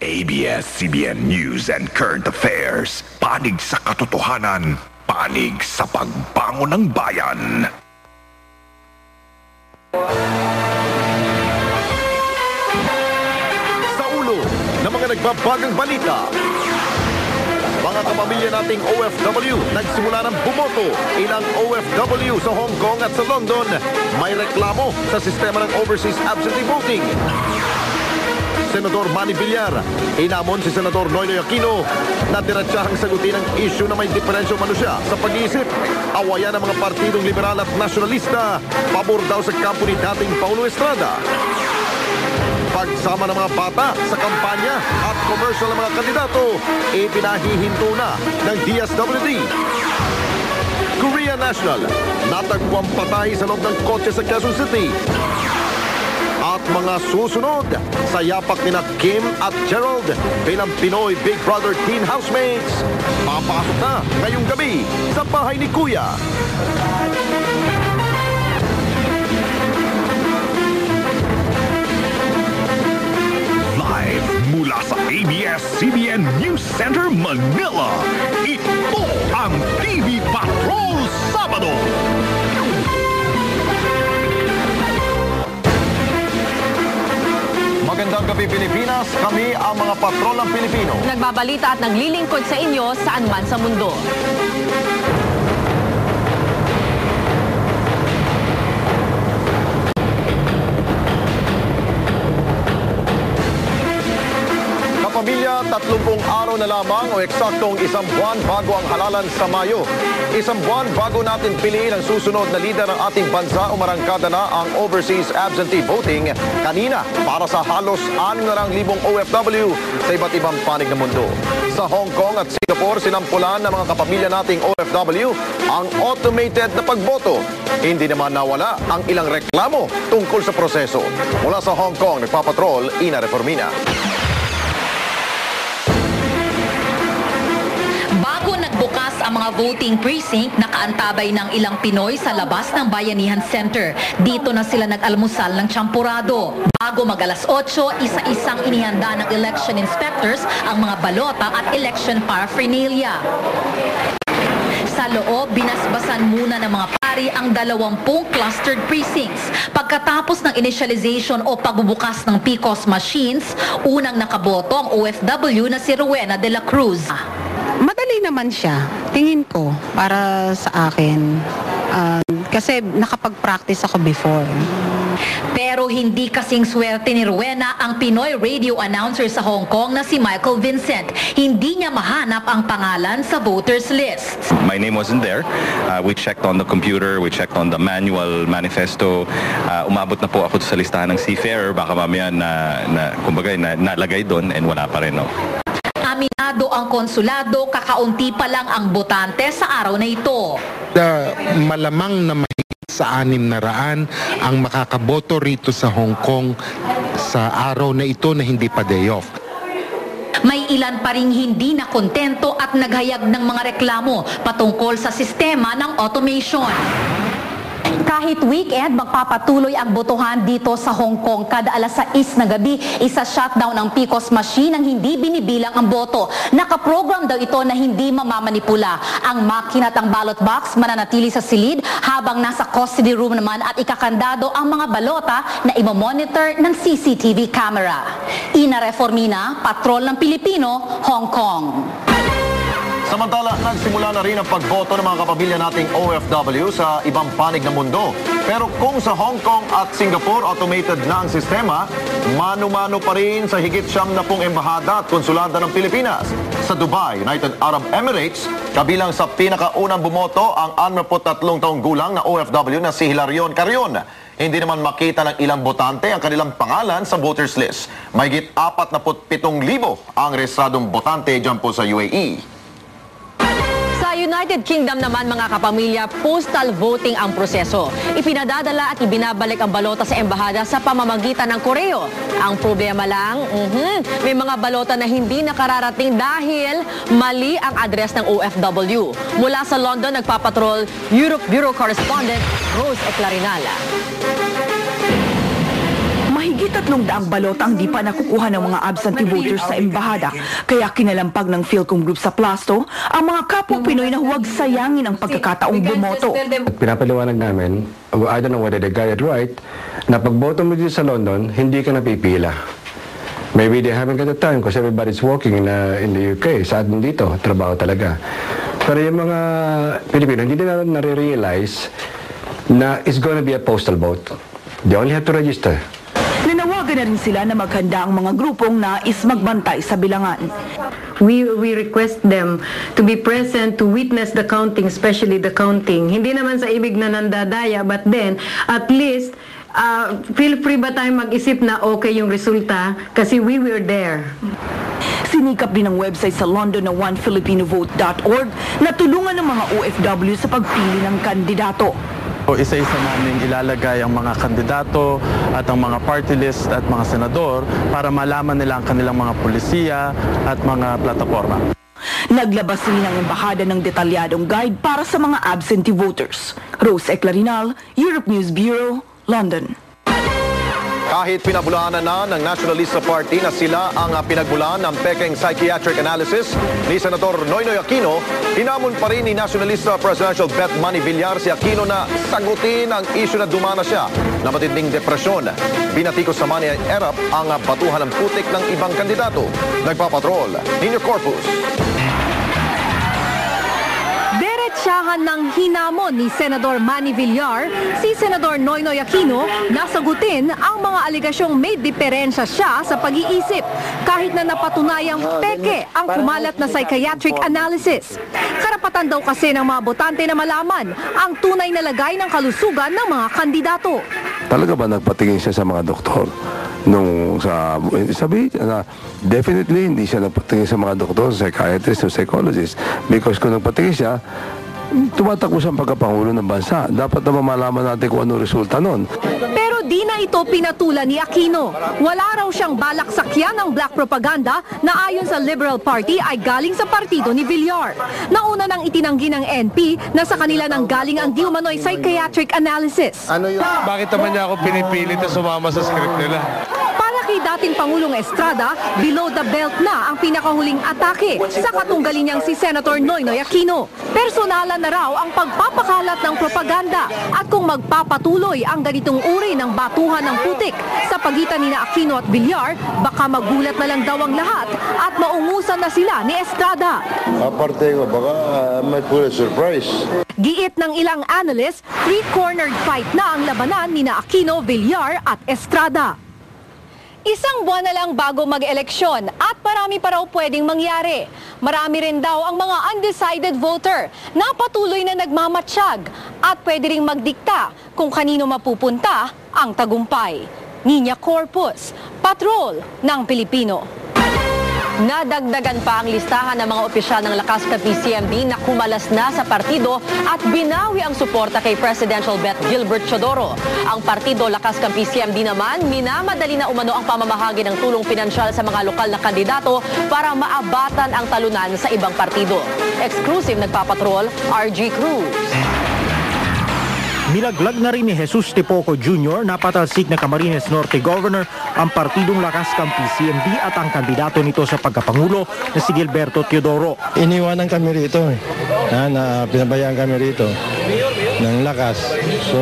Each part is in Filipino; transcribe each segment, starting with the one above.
ABS-CBN News and Current Affairs. Panig sa katotohanan, panig sa pagbangon ng bayan. Sa ulo ng mga nagbabagang balita, mga kapamilya nating OFW nagsimula ng bumoto. Ilang OFW sa Hong Kong at sa London may reklamo sa sistema ng overseas absentee voting. Senador Manny Villar, inamon si Senador Noynoy Aquino na diretsahang sagutin ang issue na may diferensyo mano siya sa pag-iisip. Awayan ng mga partidong liberal at nasyonalista, pabor daw sa kampo ni dating Paulo Estrada. Pagsama ng mga bata sa kampanya at commercial ng mga kandidato, ipinahihinto na ng DSWD. Korea National, natagpuang patay sa loob ng kotse sa Quezon City. At mga susunod sa yapak nina Kim at Gerald bilang Pinoy Big Brother teen housemates. Papasok na ngayong gabi sa bahay ni Kuya. Live mula sa ABS-CBN News Center, Manila. Ito ang TV Patrol Sabado. Magandang gabi Pilipinas, kami ang mga patrol ng Pilipino. Nagbabalita at naglilingkod sa inyo saan man sa mundo. Kapamilya, 30 araw na lamang o eksaktong 1 buwan bago ang halalan sa Mayo. 1 buwan bago natin piliin ang susunod na lider ng ating bansa, umarangkada na ang overseas absentee voting kanina para sa halos 6,000 OFW sa iba't ibang panig ng mundo. Sa Hong Kong at Singapore, sinampulan ng mga kapamilya nating OFW ang automated na pagboto. Hindi naman nawala ang ilang reklamo tungkol sa proseso. Mula sa Hong Kong, nagpapatrol, Ina Reformina. Bukas ang mga voting precinct, nakaantabay ng ilang Pinoy sa labas ng Bayanihan Center. Dito na sila nag-almusal ng tsampurado. Bago mag-alas 8, isa-isang inihanda ng election inspectors ang mga balota at election paraphernalia. Sa loob, binasbasan muna ng mga pari ang 20 clustered precincts. Pagkatapos ng initialization o pagbubukas ng PCOS machines, unang nakaboto ang OFW na si Rowena de la Cruz. Madali naman siya, tingin ko, para sa akin. Kasi nakapag-practice ako before. Pero hindi kasing swerte ni Rowena ang Pinoy radio announcer sa Hong Kong na si Michael Vincent. Hindi niya mahanap ang pangalan sa voters list. My name wasn't there. We checked on the computer, we checked on the manual manifesto. Umabot na po ako sa listahan ng seafarer. Baka mamaya nalagay doon and wala pa rin. No? Aminado ang konsulado, kakaunti pa lang ang botante sa araw na ito. Malamang na mahigit sa 600 ang makakaboto rito sa Hong Kong sa araw na ito na hindi pa day off. May ilan pa ring hindi na kontento at naghayag ng mga reklamo patungkol sa sistema ng automation. Kahit weekend, magpapatuloy ang botohan dito sa Hong Kong. Kada alas 6 na gabi, isa-shutdown ang PCOS machine ang hindi binibilang ang boto. Nakaprogram daw ito na hindi mamamanipula. Ang makina at ang ballot box mananatili sa silid habang nasa custody room naman at ikakandado ang mga balota na imamonitor ng CCTV camera. Ina Reformina, Patrol ng Pilipino, Hong Kong. Samantala, nagsimula na rin ang pagboto ng mga kapamilya nating OFW sa ibang panig ng mundo. Pero kung sa Hong Kong at Singapore automated na ang sistema, mano-mano pa rin sa higit 70 embahada at konsulada ng Pilipinas. Sa Dubai, United Arab Emirates, kabilang sa pinakaunang bumoto ang 63 taong gulang na OFW na si Hilarion Carrion. Hindi naman makita ng ilang botante ang kanilang pangalan sa voters list. Mahigit 47,000 ang rehistradong botante dyan po sa UAE. Sa United Kingdom naman mga kapamilya, postal voting ang proseso. Ipinadadala at ibinabalik ang balota sa embahada sa pamamagitan ng koreo. Ang problema lang, may mga balota na hindi nakararating dahil mali ang address ng OFW. Mula sa London, nagpapatrol Europe Bureau Correspondent Rose Eclarinala. Mahigit 300 balota ang di pa nakukuha ng mga absentee voters sa embahada. Kaya kinalampag ng Philcom Group sa Plasto ang mga kapwa Pinoy na huwag sayangin ang pagkakataong bumoto. Pinapaliwanag namin, I don't know whether they got it right, na pagboto mo dito sa London, hindi ka napipila. Maybe they haven't got the time because everybody's working in the UK. Sa atin dito, trabaho talaga. Pero yung mga Pilipino, hindi na nare-realize na it's gonna be a postal vote. They only have to register. Nanawagan na rin sila na maghanda ang mga grupong nais magbantay sa bilangan. We request them to be present to witness the counting, especially the counting. Hindi naman sa ibig na nandadaya, but then at least feel free ba tayo mag-isip na okay yung resulta kasi we were there. Sinikap din ang website sa London na onefilipinovote.org na tulungan ng mga OFW sa pagpili ng kandidato. Isa-isa namin ilalagay ang mga kandidato at ang mga party list at mga senador para malaman nila ang kanilang mga pulisiya at mga plataforma. Naglabas rin ang embahada ng detalyadong guide para sa mga absentee voters. Rose Eclarinal, Europe News Bureau, London. Kahit pinabulaanan na ng Nationalista Party na sila ang pinagmulan ng peking psychiatric analysis ni Senator Noynoy Aquino, hinamon pa rin ni Nationalista Presidential Bet Manny Villar si Aquino na sagutin ang isyu na dumana siya na matinding depresyon. Binatikos sa Manny Erap ang batuhan ng putik ng ibang kandidato. Nagpapatrol, Nino Corpus. Diretsahan ng hinamon ni Senador Manny Villar si Senador Noynoy Aquino na sagutin ang mga aligasyong may diferensya siya sa pag-iisip kahit na napatunayang peke ang kumalat na psychiatric analysis. Karapatan daw kasi ng mga botante na malaman ang tunay na lagay ng kalusugan ng mga kandidato. Talaga ba nagpatingin siya sa mga doktor? Sabi na definitely hindi siya nagpatingin sa mga doktor, psychiatrist o psychologist, because kung nagpatingin siya, tumatakbo siyang pagkapangulo ng bansa. Dapat na malaman natin kung ano resulta nun. Pero di na ito pinatulan ni Aquino. Wala raw siyang balak sakyan ng black propaganda na ayon sa Liberal Party ay galing sa partido ni Villar. Nauna nang itinanggi ng NP na sa kanila nang galing ang di umano'y psychiatric analysis. Bakit naman niya ako pinipilit na sumama sa script nila? Kay dating Pangulong Estrada, below the belt na ang pinakahuling atake sa katunggali niyang si Senator Noynoy Aquino. Personalan na raw ang pagpapakalat ng propaganda at kung magpapatuloy ang ganitong uri ng batuhan ng putik sa pagitan ni Aquino at Villar, baka magulat na lang daw ang lahat at maungusan na sila ni Estrada. Aparte ko, baka may pula surprise. Giit ng ilang analyst, three-cornered fight na ang labanan ni Aquino, Villar at Estrada. Isang buwan na lang bago mag-eleksyon at marami pa raw pwedeng mangyari. Marami rin daw ang mga undecided voter na patuloy na nagmamatsyag at pwede ring magdikta kung kanino mapupunta ang tagumpay. Nina Corpus, Patrol ng Pilipino. Nadagdagan pa ang listahan ng mga opisyal ng Lakas Kampi CMD na kumalas na sa partido at binawi ang suporta kay Presidential Bet Gilbert Chodoro. Ang partido Lakas Kampi CMD naman, minamadali na umano ang pamamahagi ng tulong pinansyal sa mga lokal na kandidato para maabatan ang talunan sa ibang partido. Exclusive nagpapatrol, RG Cruz. Nilaglag na rin ni Jesus Tepoco Jr. na patalsik na Camarines Norte Governor ang partidong Lakas Kampi CMD at ang kandidato nito sa pagkapangulo na si Gilberto Teodoro. Iniwanan kami rito na pinabayaan kami rito ng Lakas. So,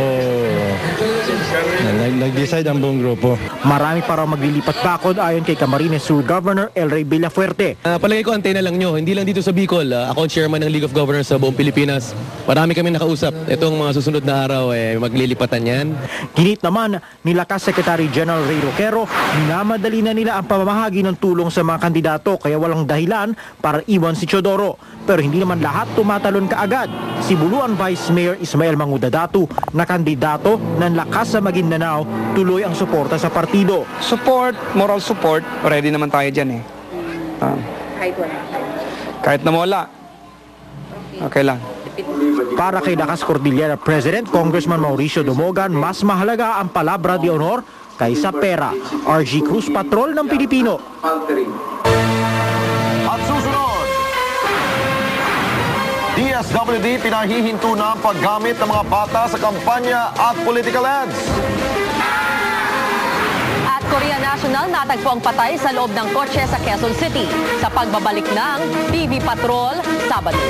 nag-decide ang buong grupo. Marami para maglilipat bakod ayon kay Camarines Sur Governor El Rey Villafuerte. Palagay ko antena lang nyo, hindi lang dito sa Bicol. Ako ang chairman ng League of Governors sa buong Pilipinas. Marami kami nakausap. Itong mga susunod na araw, maglilipatan yan. Ginit naman ni Lakas Secretary General Ray Roquero, minamadali na nila ang pamamahagi ng tulong sa mga kandidato kaya walang dahilan para iwan si Chodoro. Pero hindi naman lahat tumatalon kaagad. Si Buluan Vice Mayor Ismael Mangudadatu na kandidato ng Lakas sa Maguindanao tuloy ang suporta sa partido. Support, moral support, ready naman tayo dyan Kahit na wala, okay lang. Para kay Lakas Cordillera President Congressman Mauricio Dumogan, mas mahalaga ang palabra de honor kaysa pera. RG Cruz, Patrol ng Pilipino. At susunod, DSWD pinahihinto na ang paggamit ng mga bata sa kampanya at political ads. At Korea National natagpo ang patay sa loob ng kotse sa Quezon City sa pagbabalik ng PV Patrol Sabado.